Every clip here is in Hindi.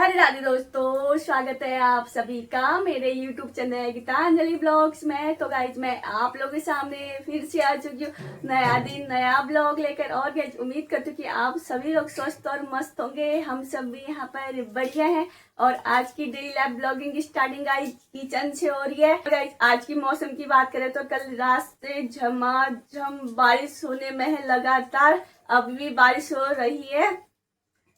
राधे राधे दोस्तों, स्वागत है आप सभी का मेरे YouTube चैनल गीतांजलि ब्लॉग्स में। तो गाइज मैं आप लोगों के सामने फिर से आ चुकी हूँ नया दिन नया ब्लॉग लेकर। और गाइज उम्मीद करती हूँ कि आप सभी लोग स्वस्थ और मस्त होंगे। हम सब भी यहाँ पर बढ़िया हैं। और आज की डेली लाइफ ब्लॉगिंग की स्टार्टिंग गाइज किचन से हो रही है। गाइज आज की मौसम की बात करें तो कल रात से झमाझम बारिश होने में है लगातार। अब भी बारिश हो रही है,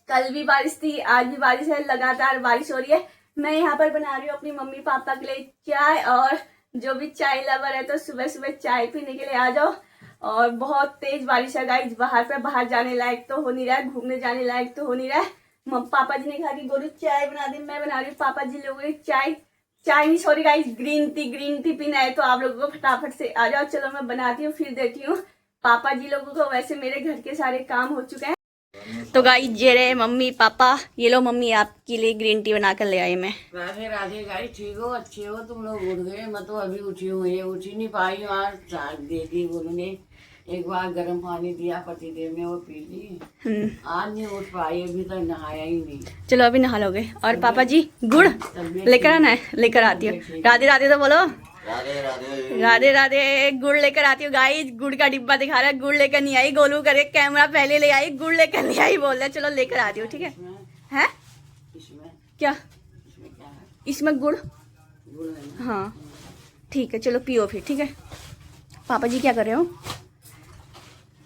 कल भी बारिश थी, आज भी बारिश है, लगातार बारिश हो रही है। मैं यहाँ पर बना रही हूँ अपनी मम्मी पापा के लिए चाय, और जो भी चाय लवर है तो सुबह सुबह चाय पीने के लिए आ जाओ। और बहुत तेज बारिश है गाइज, बाहर जाने लायक तो हो नहीं रहा है, घूमने जाने लायक तो हो नहीं रहा है। पापा जी ने कहा कि गोलू चाय बना दी, मैं बना रही हूँ पापा जी लोगों की चाय नहीं सॉरी गाइज, ग्रीन टी पीना है। तो आप लोगों को फटाफट से आ जाओ। चलो मैं बनाती हूँ, फिर देती हूँ पापा जी लोगों को। वैसे मेरे घर के सारे काम हो चुके हैं। तो गाइस ये रहे मम्मी पापा, ये लो मम्मी आपके लिए ग्रीन टी बना कर ले आई मैं। राधे राधे गाइस, ठीक हो, अच्छे हो, तुम लोग उठ गए। मैं तो अभी उठी हूँ, ये उठी नहीं पाई। वहाँ चाय दे दी बोलू ने, एक बार गर्म पानी दिया पति देव ने, वो पी ली। आज नहीं उठ पाई, अभी तक नहाया ही नहीं। चलो अभी नहा लोगे। और पापा जी गुड़ लेकर आना है, लेकर आती हूँ। राधे राधे तो बोलो। राधे राधे गुड़ लेकर आती हूँ गाइस। गुड़ का डिब्बा दिखा रहा है, गुड़ लेकर नहीं आई। गोलू करे कैमरा पहले ले आई, गुड़ लेकर नहीं आई बोल रहा। चलो लेकर आती हूँ, ठीक है। हैं क्या इसमें गुड़? हाँ ठीक है, चलो पियो फिर, ठीक है। पापा जी क्या कर रहे हो?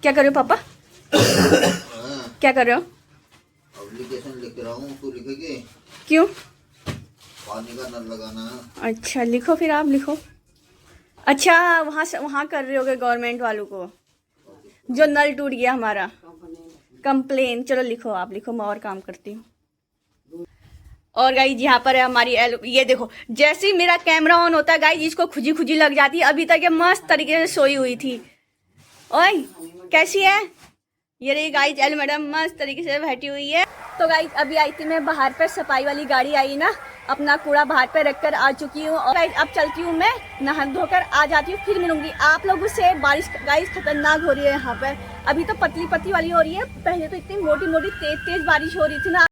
क्या कर रहे हो पापा? क्या कर रहे हो? एप्लीकेशन लिख रहा हूँ, तू लिखेगी? क्यों? पानी का नल लगाना है। अच्छा लिखो, फिर आप लिखो। अच्छा वहाँ कर रहे होगे गवर्नमेंट वालों को, जो नल टूट गया हमारा, कंप्लेन। चलो लिखो, आप लिखो, मैं और काम करती हूँ। और गाइज यहाँ पर है हमारी ये देखो, जैसे ही मेरा कैमरा ऑन होता है गाइज इसको खुजी लग जाती है। अभी तक ये मस्त तरीके से सोई हुई थी। ओए कैसी है? ये रही गाइज एल मैडम, मस्त तरीके से बैठी हुई है। तो गाइज अभी आई थी मैं बाहर पर, सफाई वाली गाड़ी आई ना, अपना कूड़ा बाहर पे रखकर आ चुकी हूँ। और गाइज अब चलती हूँ, मैं नहा धोकर आ जाती हूँ, फिर मिलूंगी आप लोगों से। बारिश गाइज खतरनाक हो रही है यहाँ पर। अभी तो पतली वाली हो रही है, पहले तो इतनी मोटी तेज बारिश हो रही थी ना।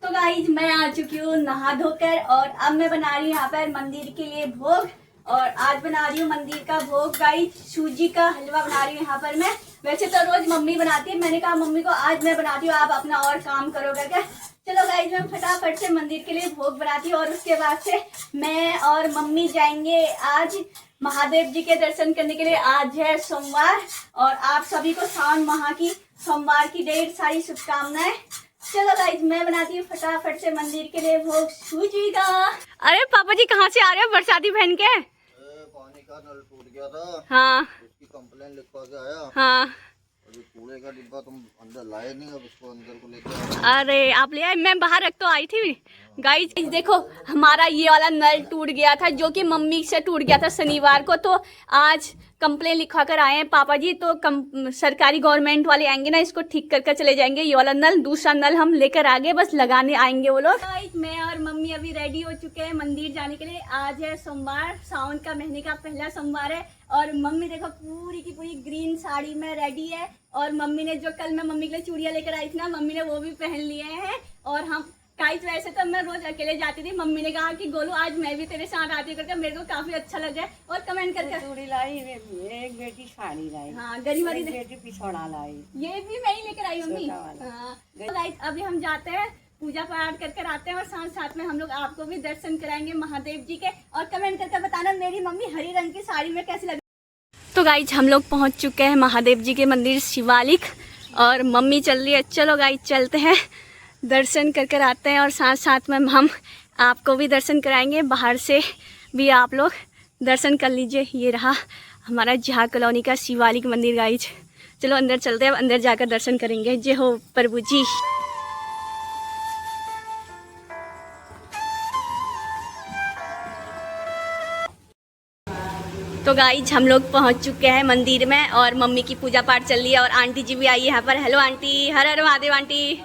तो गाइज मैं आ चुकी हूँ नहा धोकर, और अब मैं बना रही हूँ यहाँ पर मंदिर के लिए भोग। और आज बना रही हूँ मंदिर का भोग गाइज, सूजी का हलवा बना रही हूँ यहाँ पर मैं। वैसे तो रोज मम्मी बनाती है, मैंने कहा मम्मी को आज मैं बनाती हूँ, आप अपना और काम करोगे क्या। चलो गाइज मैं फटाफट से मंदिर के लिए भोग बनाती हूँ। और उसके बाद से मैं और मम्मी जाएंगे आज महादेव जी के दर्शन करने के लिए। आज है सोमवार, और आप सभी को सावन माह की सोमवार की ढेर सारी शुभकामनाएं। चलो गाइज मैं बनाती हूँ फटाफट से मंदिर के लिए भोग सूजी का। अरे पापा जी कहाँ से आ रहे हो बरसाती पहन के? पानी का नल टूट गया था, हाँ उसकी कंप्लेन लिखवा के आया। हाँ अभी कूड़े का डिब्बा तुम अंदर लाए नहीं, अब उसको अंदर को लेके आए। अरे आप ले आए, मैं बाहर रख तो आई थी। गाइज देखो हमारा ये वाला नल टूट गया था, जो कि मम्मी से टूट गया था शनिवार को। तो आज कंप्लेन लिखवा कर आए हैं पापा जी। तो सरकारी गवर्नमेंट वाले आएंगे ना, इसको ठीक करके चले जाएंगे। ये वाला नल, दूसरा नल हम लेकर आगे, बस लगाने आएंगे वो लोग। मैं और मम्मी अभी रेडी हो चुके हैं मंदिर जाने के लिए। आज है सोमवार, सावन का महीने का पहला सोमवार है। और मम्मी देखो पूरी की पूरी ग्रीन साड़ी में रेडी है। और मम्मी ने जो कल मैं मम्मी के लिए चूड़ियां लेकर आई थी ना, मम्मी ने वो भी पहन लिए हैं। और हम गाइस वैसे तो मैं रोज अकेले जाती थी, मम्मी ने कहा कि गोलू आज मैं भी तेरे साथ आती हूँ करके, मेरे को काफी अच्छा लगा है। और कमेंट करके चूड़ी लाई, एक बेटी साड़ी लाई, हाँ गरीब वाली बेटी पिछोड़ा लाई, ये भी मैं ही लेकर आई मम्मी। हाँ तो गाइस अभी हम जाते हैं, पूजा पाठ कर आते हैं, और साथ में हम लोग आपको भी दर्शन कराएंगे महादेव जी के। और कमेंट करके बताना मेरी मम्मी हरी रंग की साड़ी में कैसी लगी। तो गाइज हम लोग पहुंच चुके हैं महादेव जी के मंदिर शिवालिक, और मम्मी चल रही है। चलो गाइज चलते हैं, दर्शन कर आते हैं, और साथ में हम आपको भी दर्शन कराएंगे। बाहर से भी आप लोग दर्शन कर लीजिए। ये रहा हमारा जहा कॉलोनी का शिवालिक मंदिर गाइज। चलो अंदर चलते हैं, अंदर जाकर दर्शन करेंगे। जय हो प्रभु जी। तो गाइज हम लोग पहुंच चुके हैं मंदिर में, और मम्मी की पूजा पाठ चल रही है, और आंटी जी भी आई है यहाँ पर। हेलो आंटी, हर हर महादेव आंटी।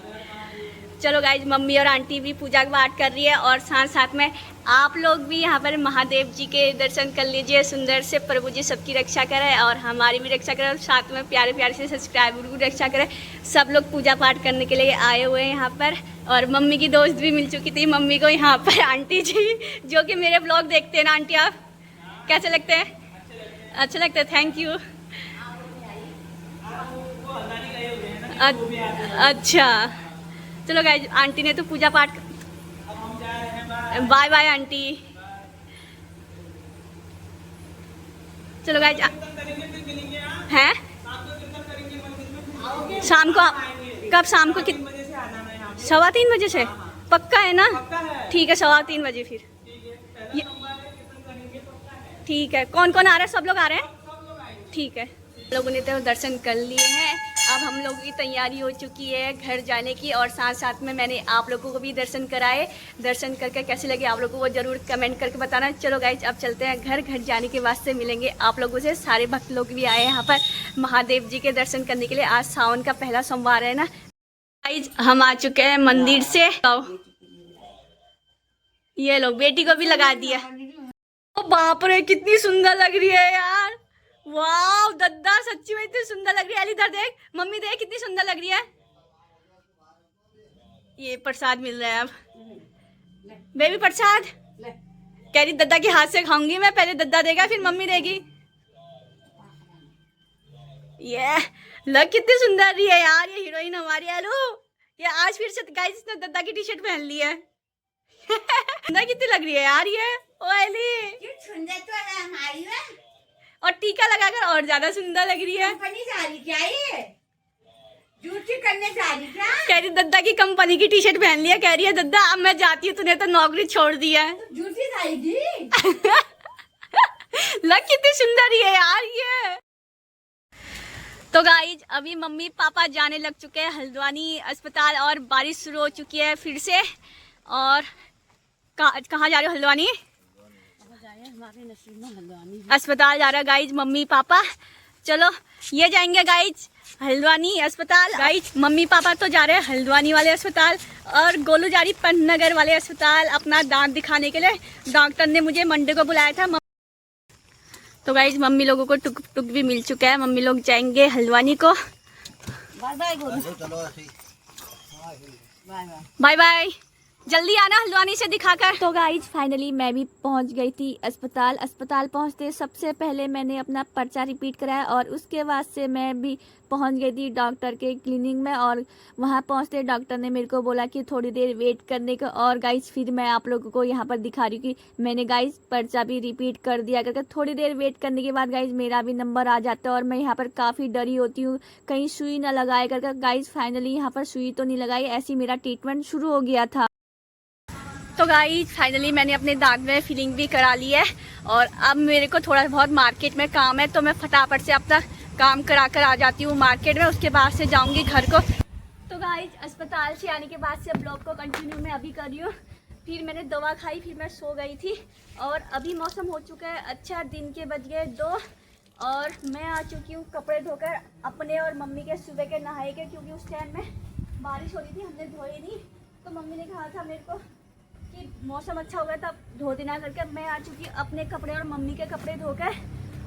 चलो गाइज, मम्मी और आंटी भी पूजा पाठ कर रही है और साथ साथ में आप लोग भी यहाँ पर महादेव जी के दर्शन कर लीजिए। सुंदर से प्रभु जी सबकी रक्षा करें और हमारी भी रक्षा करें और साथ में प्यारे प्यारे से सब्सक्राइबर की रक्षा करें। सब लोग पूजा पाठ करने के लिए आए हुए हैं यहाँ पर। और मम्मी की दोस्त भी मिल चुकी थी मम्मी को यहाँ पर, आंटी जी, जो कि मेरे ब्लॉग देखते हैं ना। आंटी आप कैसे लगते हैं? अच्छे लगते हैं, थैंक यू। अच्छा चलो गाइज, आंटी ने तो पूजा पाठ। Bye bye aunty. चलो गाइज, हैं शाम को? कब शाम को? 3:15 बजे से? पक्का है ना? ठीक है, 3:15 बजे फिर। ठीक है, कौन कौन आ रहा है? सब लोग आ रहे हैं? ठीक है, लोगों ने तो दर्शन कर लिए हैं। अब हम लोगों की तैयारी हो चुकी है घर जाने की और साथ साथ में मैंने आप लोगों को भी दर्शन कराए। दर्शन करके कैसे लगे आप लोगों को ज़रूर कमेंट करके बताना। चलो गाइज, अब चलते हैं घर। घर जाने के वास्ते मिलेंगे आप लोगों से। सारे भक्त लोग भी आए हैं यहाँ पर महादेव जी के दर्शन करने के लिए। आज सावन का पहला सोमवार है ना गाइज। हम आ चुके हैं मंदिर से। ये लोग बेटी को भी लगा दिया। ओ बाप रे, कितनी सुंदर लग रही है यार। वाह दद्दा, सच्ची में इतनी सुंदर लग रही है। इधर देख, मम्मी देख कितनी सुंदर लग रही है। ये प्रसाद मिल रहा है अब। बेबी प्रसाद कह रही दद्दा के हाथ से खाऊंगी मैं। पहले दद्दा देगा फिर मम्मी देगी। ये लग कितनी सुंदर रही है यार ये हीरोइन हमारी आलू। ये आज फिर से गाइस इसने दद्दा की टी शर्ट पहन ली है। सुंदर कितनी लग रही है यार ये। ओ एली सुंदर तो है हमारी ना। और टीका लगाकर और ज्यादा सुंदर लग रही है। कंपनी जा रही क्या ये? ड्यूटी करने जा रही क्या? कह रही दद्दा की कंपनी की टी शर्ट पहन लिया। कह रही है दद्दा अब मैं जाती हूँ, तूने तो नौकरी छोड़ दी है। ड्यूटी जाएगी। लग कितनी सुंदर ही है यार ये। तो गाइज, अभी मम्मी पापा जाने लग चुके हैं हल्द्वानी अस्पताल और बारिश शुरू हो चुकी है फिर से। और कहाँ जा रहे हो? हल्द्वानी अस्पताल जा रहा है गाइज मम्मी पापा। चलो ये जाएंगे गाइज हल्द्वानी अस्पताल। गाइज मम्मी पापा तो जा रहे हैं हल्द्वानी वाले अस्पताल और गोलू जा रही पंतनगर वाले अस्पताल अपना दांत दिखाने के लिए। डॉक्टर ने मुझे मंडे को बुलाया था। तो गाइज मम्मी लोगों को टुक टुक भी मिल चुका है। मम्मी लोग जाएंगे हल्द्वानी को। बाय बाय बाय बाय, जल्दी आना हल्द्वानी से दिखाकर। तो गाइज फाइनली मैं भी पहुंच गई थी अस्पताल। अस्पताल पहुंचते सबसे पहले मैंने अपना पर्चा रिपीट कराया और उसके बाद से मैं भी पहुंच गई थी डॉक्टर के क्लिनिक में। और वहां पहुंचते डॉक्टर ने मेरे को बोला कि थोड़ी देर वेट करने को। और गाइज फिर मैं आप लोगों को यहाँ पर दिखा रही हूँ कि मैंने गाइज पर्चा भी रिपीट कर दिया करके। थोड़ी देर वेट करने के बाद गाइज मेरा भी नंबर आ जाता है और मैं यहाँ पर काफ़ी डरी होती हूँ कहीं सुई ना लगाए करके। गाइज फाइनली यहाँ पर सुई तो नहीं लगाई, ऐसी मेरा ट्रीटमेंट शुरू हो गया था। तो गाइज फाइनली मैंने अपने दांत में फिलिंग भी करा ली है और अब मेरे को थोड़ा बहुत मार्केट में काम है तो मैं फटाफट से अपना काम करा कर आ जाती हूँ मार्केट में। उसके बाद से जाऊँगी घर को। तो गाइज अस्पताल से आने के बाद से ब्लॉग को कंटिन्यू मैं अभी कर रही हूँ। फिर मैंने दवा खाई, फिर मैं सो गई थी और अभी मौसम हो चुका है अच्छा। दिन के बज गए 2 और मैं आ चुकी हूँ कपड़े धोकर अपने और मम्मी के सुबह के नहाए के, क्योंकि उस टाइम में बारिश हो रही थी, हमने धोए नहीं। तो मम्मी ने कहा था मेरे को कि मौसम अच्छा हो गया तब धो देना करके। मैं आ चुकी हूँ अपने कपड़े और मम्मी के कपड़े धोकर।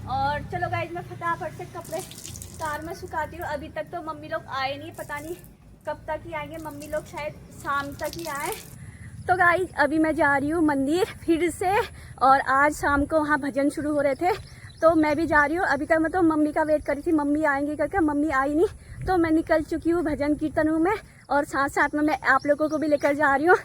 और चलो गाइज मैं फटाफट से कपड़े कार में सुखाती हूँ। अभी तक तो मम्मी लोग आए नहीं, पता नहीं कब तक ही आएंगे। मम्मी लोग शायद शाम तक ही आए। तो गाइज अभी मैं जा रही हूँ मंदिर फिर से और आज शाम को वहाँ भजन शुरू हो रहे थे तो मैं भी जा रही हूँ। अभी तक मैं तो मम्मी का वेट करी थी, मम्मी आएंगी करके, मम्मी आई नहीं तो मैं निकल चुकी हूँ भजन कीर्तनों में। और साथ साथ में मैं आप लोगों को भी लेकर जा रही हूँ।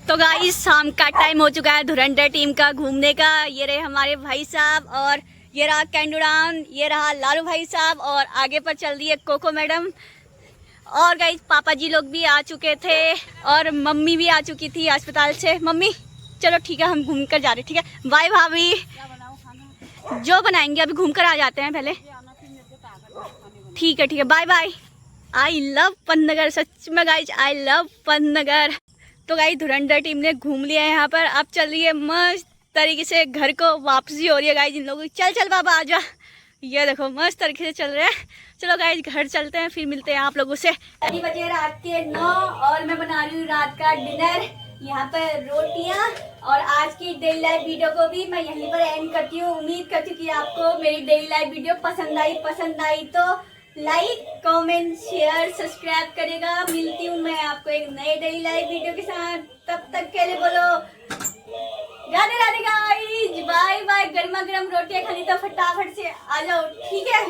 तो गाइस शाम का टाइम हो चुका है धुरंधर टीम का घूमने का। ये रहे हमारे भाई साहब और ये रहा कैंडूडान, ये रहा लालू भाई साहब और आगे पर चल रही है कोको मैडम। और गाइस पापा जी लोग भी आ चुके थे और मम्मी भी आ चुकी थी अस्पताल से। मम्मी चलो ठीक है हम घूम कर जा रहे, ठीक है बाय भाभी। जो बनाएंगे अभी घूम कर आ जाते हैं पहले, ठीक है bye bye. I love Pantnagar, सच में गाइस आई लव पंतनगर। तो गाइस धुरंधर टीम ने घूम लिया है यहाँ पर, अब चल रही है मस्त तरीके से घर को वापसी हो रही है गाइस इन लोगों की। चल चल बाबा आजा, ये देखो मस्त तरीके से चल रहे हैं। चलो गाइस घर चलते हैं, फिर मिलते हैं आप लोगों से। अभी बजे रात के 9 और मैं बना रही हूँ रात का डिनर। यहाँ पर रोटियाँ और आज की डेली लाइफ वीडियो को भी मैं यहीं पर एंड करती हूँ। उम्मीद करती हूँ कि आपको मेरी डेली लाइफ वीडियो पसंद आई तो लाइक कमेंट शेयर सब्सक्राइब करेगा। मिलती हूँ मैं आपको एक नए डेली लाइफ वीडियो के साथ, तब तक के लिए बोलो Radhe Radhe guys, bye bye. गर्मा गर्म रोटियां खानी तो फटाफट से आ जाओ, ठीक है।